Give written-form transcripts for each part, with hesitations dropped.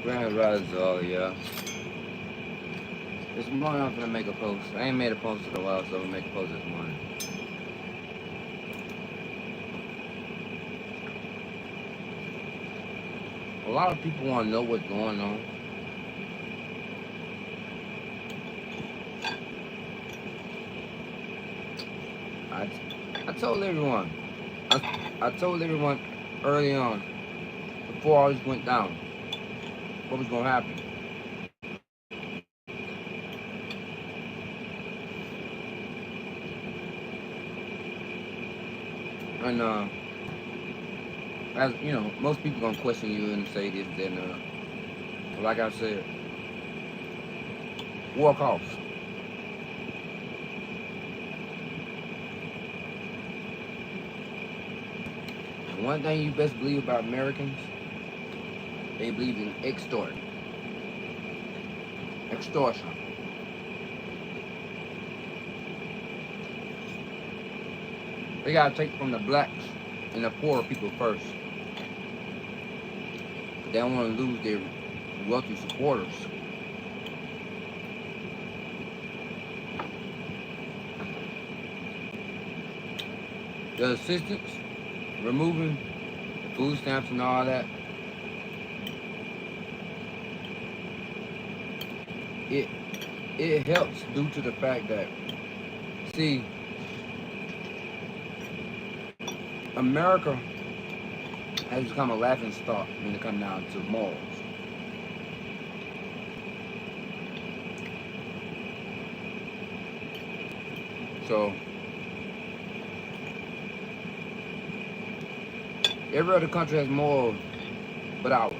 Grand Rise, oh yeah. This morning I'm gonna make a post. I ain't made a post in a while, so I'm gonna make a post this morning. A lot of people wanna know what's going on. I, I told everyone. I told everyone early on, before all this went down, what was gonna happen. And as you know, most people gonna question you and say this and like I said, war costs. And one thing you best believe about Americans, they believe in extortion. They gotta take from the blacks and the poor people first. They don't want to lose their wealthy supporters. The assistance, removing food stamps and all that, it it helps due to the fact that, see, America has become a laughing stock when it comes down to morals. So every other country has morals but ours.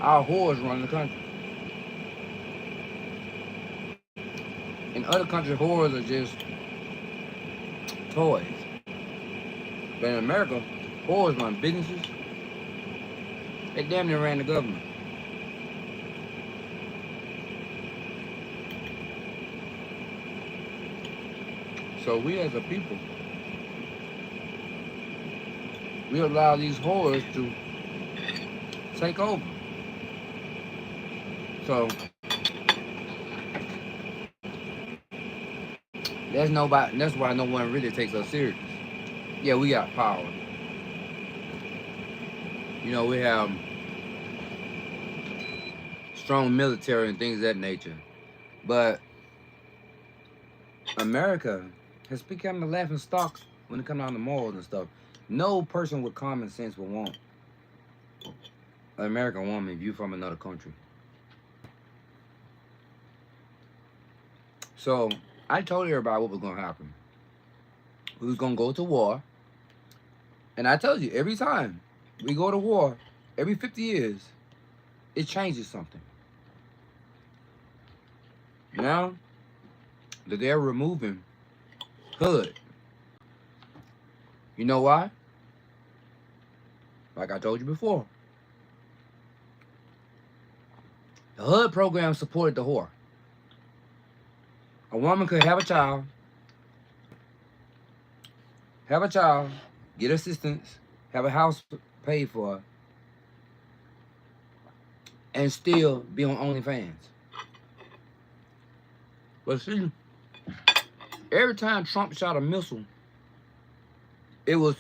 Our whores run the country. In other countries, whores are just toys. But in America, whores run businesses. They damn near ran the government. So we as a people, we allow these whores to take over. So that's why no one really takes us serious. Yeah, we got power. You know, we have strong military and things of that nature. But America has become the laughing stock when it comes down to morals and stuff. No person with common sense will want an American woman if you from another country. So I told everybody what was gonna happen. We was gonna go to war. And I told you, every time we go to war, every 50 years, it changes something. Now that they're removing HUD, you know why? Like I told you before, the HUD program supported the whore. A woman could have a child, get assistance, have a house paid for, and still be on OnlyFans. But see, every time Trump shot a missile, it was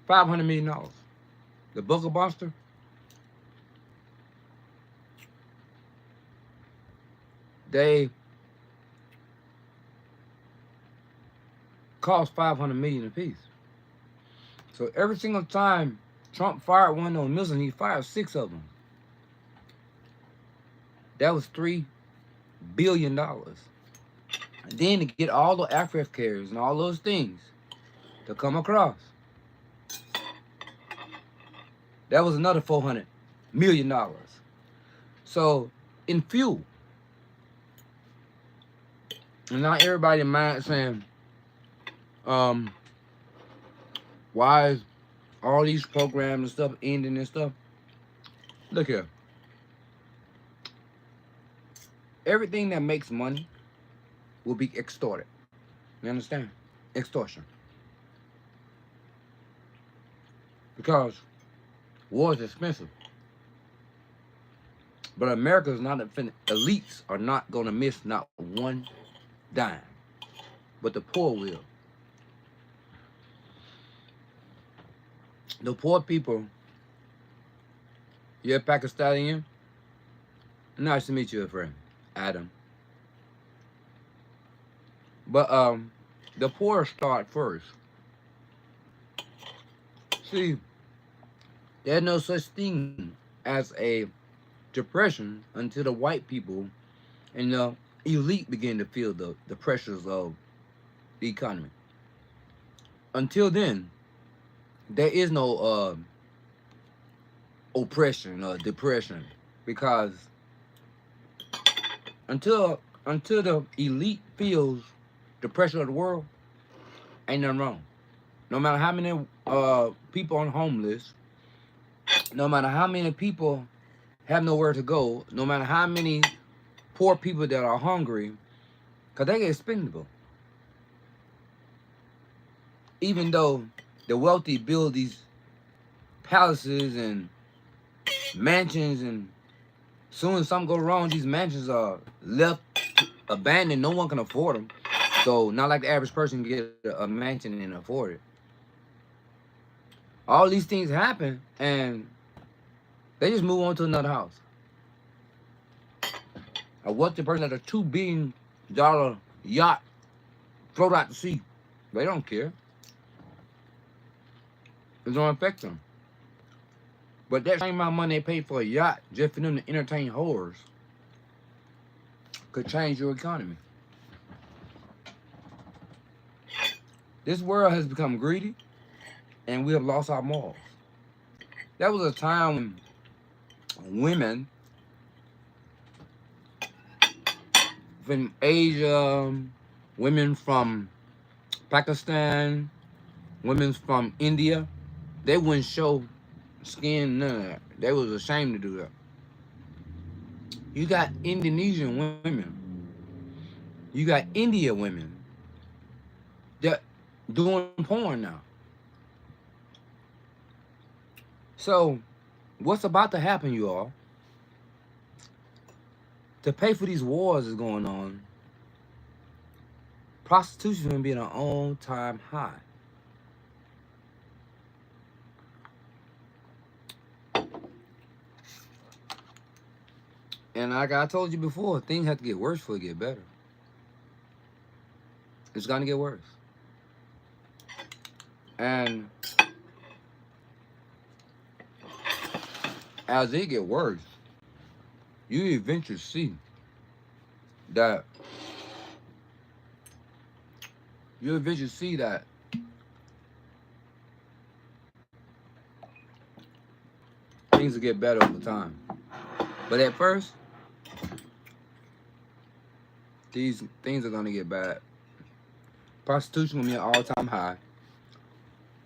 $500 million. The Booker Buster, they cost 500 million apiece. So every single time Trump fired one of those missiles, he fired 6 of them. That was $3 billion. And then to get all the aircraft carriers and all those things to come across, that was another $400 million. So in fuel, and not everybody in mind saying, um, why is all these programs and stuff ending and stuff? Look here. Everything that makes money will be extorted. You understand? Extortion. Because War is expensive. But America's not elites are not gonna miss not one dime. But the poor will. The poor people, you're a Pakistani. Nice to meet you, friend. Adam. But the poor start first. See, there's no such thing as a depression until the white people and the elite begin to feel the pressures of the economy. Until then, there is no oppression or depression because until the elite feels the pressure of the world, ain't nothing wrong. No matter how many people are homeless, no matter how many people have nowhere to go, no matter how many poor people that are hungry, because they get expendable. Even though the wealthy build these palaces and mansions, and soon as something goes wrong, these mansions are left abandoned. No one can afford them. So not like the average person can get a mansion and afford it. All these things happen, and they just move on to another house. A wealthy person at a $2 billion yacht float out to sea. They don't care. It don't affect them. But that same amount of money they pay for a yacht just for them to entertain whores could change your economy. This world has become greedy, and we have lost our morals. There was a time when women from Asia, women from Pakistan, women from India, they wouldn't show skin, none of that. They was ashamed to do that. You got Indonesian women. You got India women that doing porn now. So, what's about to happen, you all? To pay for these wars is going on. Prostitution is going to be at an all-time high. And like I told you before, things have to get worse before they get better. It's going to get worse. And as it get worse, you eventually see that things will get better over time. But at first, these things are gonna get bad. Prostitution gonna be an all-time high.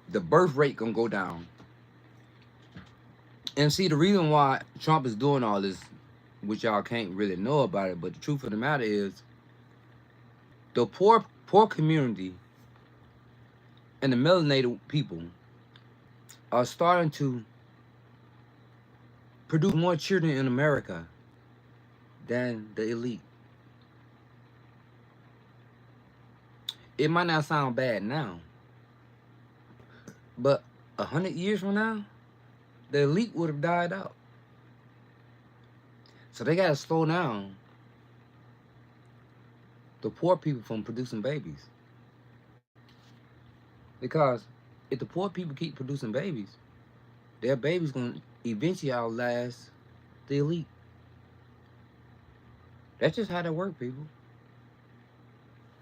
The birth rate gonna go down. And see, the reason why Trump is doing all this, which y'all can't really know about it, but the truth of the matter is, the poor community and the melanated people are starting to produce more children in America than the elite. It might not sound bad now, but 100 years from now, the elite would have died out. So they gotta slow down the poor people from producing babies. Because if the poor people keep producing babies, their babies gonna eventually outlast the elite. That's just how that works, people.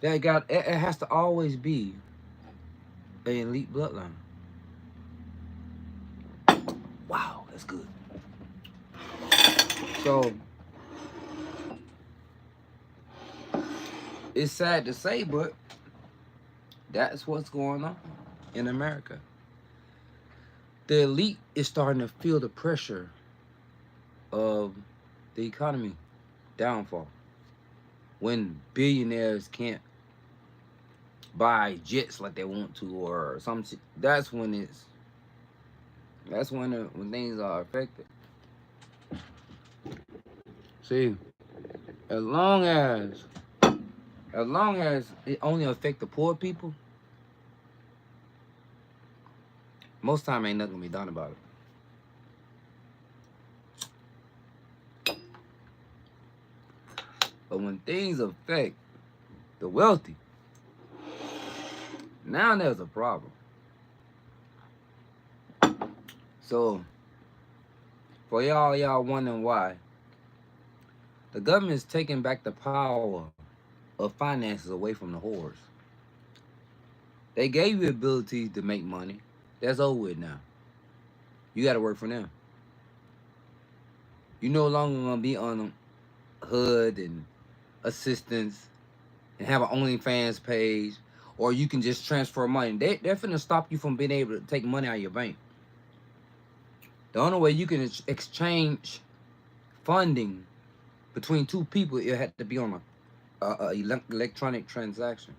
It has to always be an elite bloodline. Wow, that's good. So it's sad to say, but that's what's going on in America. The elite is starting to feel the pressure of the economy downfall. When billionaires can't buy jets like they want to or something, that's when That's when things are affected. See, as long as it only affect the poor people, most time ain't nothing gonna be done about it. But when things affect the wealthy, now there's a problem. So for y'all wondering why, the government is taking back the power of finances away from the whores. They gave you the ability to make money. That's over with now. You got to work for them. You no longer gonna be on HUD and assistance and have an OnlyFans page, or you can just transfer money. They're finna stop you from being able to take money out of your bank. The only way you can exchange funding between two people, it had to be on a electronic transaction.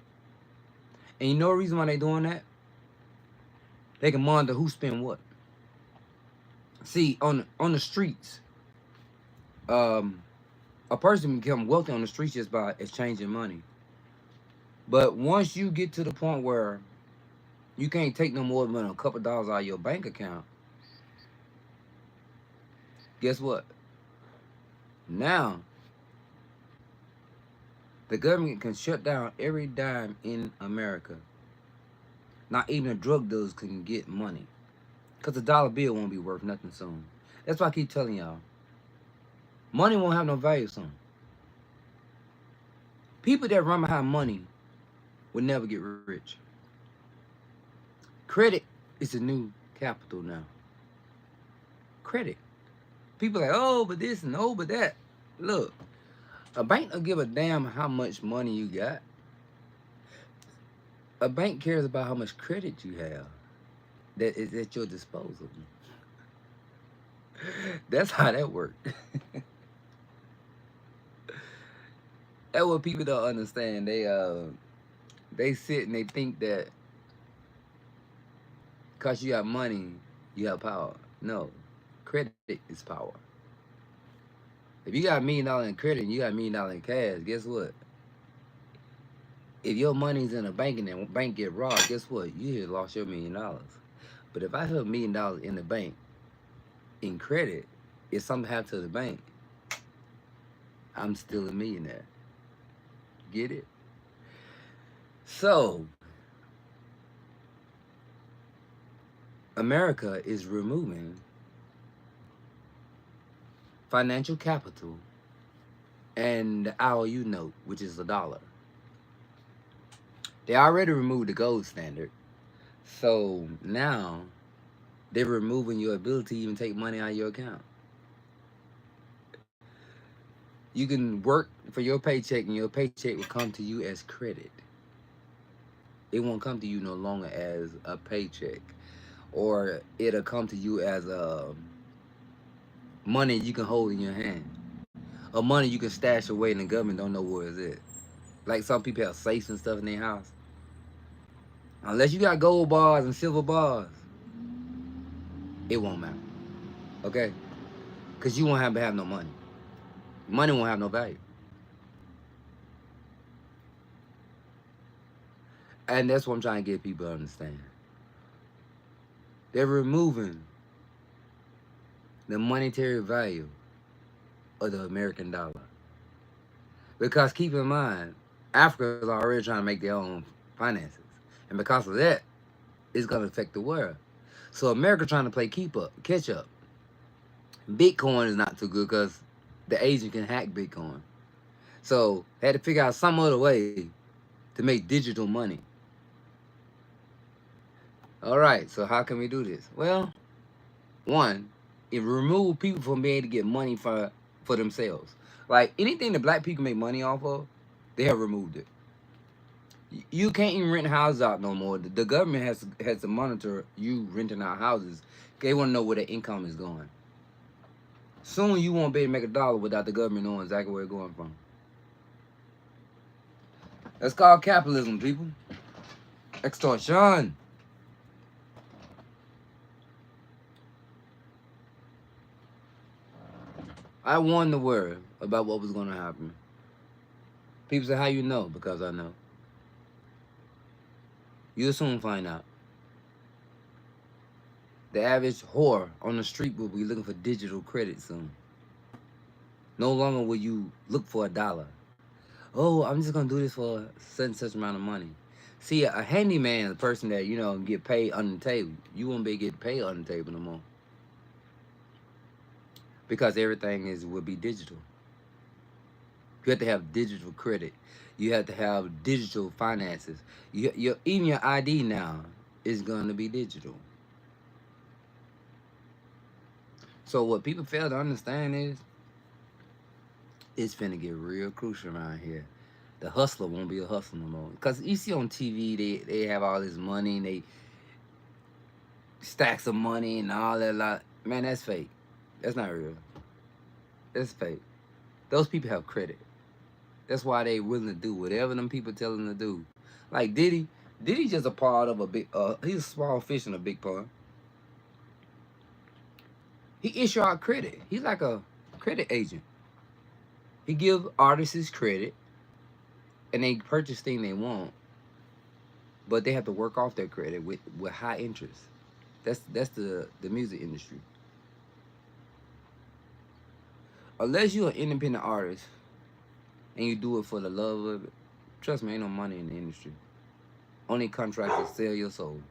And you know the reason why they doing that? They can monitor who spend what. See, on the streets, um, a person become wealthy on the streets just by exchanging money. But once you get to the point where you can't take no more than a couple dollars out of your bank account, guess what? Now the government can shut down every dime in America. Not even the drug dealers can get money. Because the dollar bill won't be worth nothing soon. That's why I keep telling y'all. Money won't have no value soon. People that run behind money will never get rich. Credit is the new capital now. Credit. People are like, oh, but this and oh, but that. Look, a bank don't give a damn how much money you got. A bank cares about how much credit you have that is at your disposal. That's how that works. That's what people don't understand. They sit and they think that because you have money, you have power. No, credit is power. If you got $1,000,000 in credit and you got $1,000,000 in cash, guess what? If your money's in a bank and the bank get robbed, guess what? You just lost your $1,000,000. But if I have $1,000,000 in the bank in credit, if something happened to the bank, I'm still a millionaire. Get it? So America is removing financial capital and the IOU note, which is $1. They already removed the gold standard. So now they're removing your ability to even take money out of your account. You can work for your paycheck and your paycheck will come to you as credit. It won't come to you no longer as a paycheck. Or it'll come to you as money you can hold in your hand. Or money you can stash away and the government don't know where it's at. Like some people have safes and stuff in their house. Unless you got gold bars and silver bars, it won't matter. Okay? Because you won't have no money. Money won't have no value. And that's what I'm trying to get people to understand. They're removing the monetary value of the American dollar. Because keep in mind, Africa is already trying to make their own finances. And because of that, it's going to affect the world. So America trying to play catch up. Bitcoin is not too good because the agent can hack Bitcoin. So they had to figure out some other way to make digital money. All right, so how can we do this? Well, one, it remove people from being able to get money for themselves. Like anything that black people make money off of, they have removed it. You can't even rent houses out no more. The government has to monitor you renting out houses. They want to know where the income is going. Soon you won't be able to make $1 without the government knowing exactly where it's going from. That's called capitalism, people. Extortion. I warned the world about what was going to happen. People say, how you know? Because I know. You'll soon find out. The average whore on the street will be looking for digital credit soon. No longer will you look for $1. Oh, I'm just gonna do this for such and such amount of money. See, a handyman, a person that get paid under the table, you won't be getting paid under the table no more because everything will be digital. You have to have digital credit. You have to have digital finances. Even your ID now is gonna be digital. So what people fail to understand is it's finna get real crucial around here. The hustler won't be a hustler no more. Because you see on TV, they have all this money and they stacks of money and all that lot. Man, that's fake. That's not real. That's fake. Those people have credit. That's why they willing to do whatever them people tell them to do. Like Diddy. Diddy's just a part of a big, he's a small fish in a big pond. He issue out credit. He's like a credit agent. He give artists his credit and they purchase things they want, but they have to work off their credit with high interest. That's the music industry. Unless you're an independent artist and you do it for the love of it, trust me, ain't no money in the industry. Only contracts to sell your soul.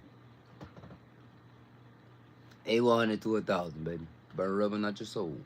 100 to 1,000, baby. But rubbing out your soul.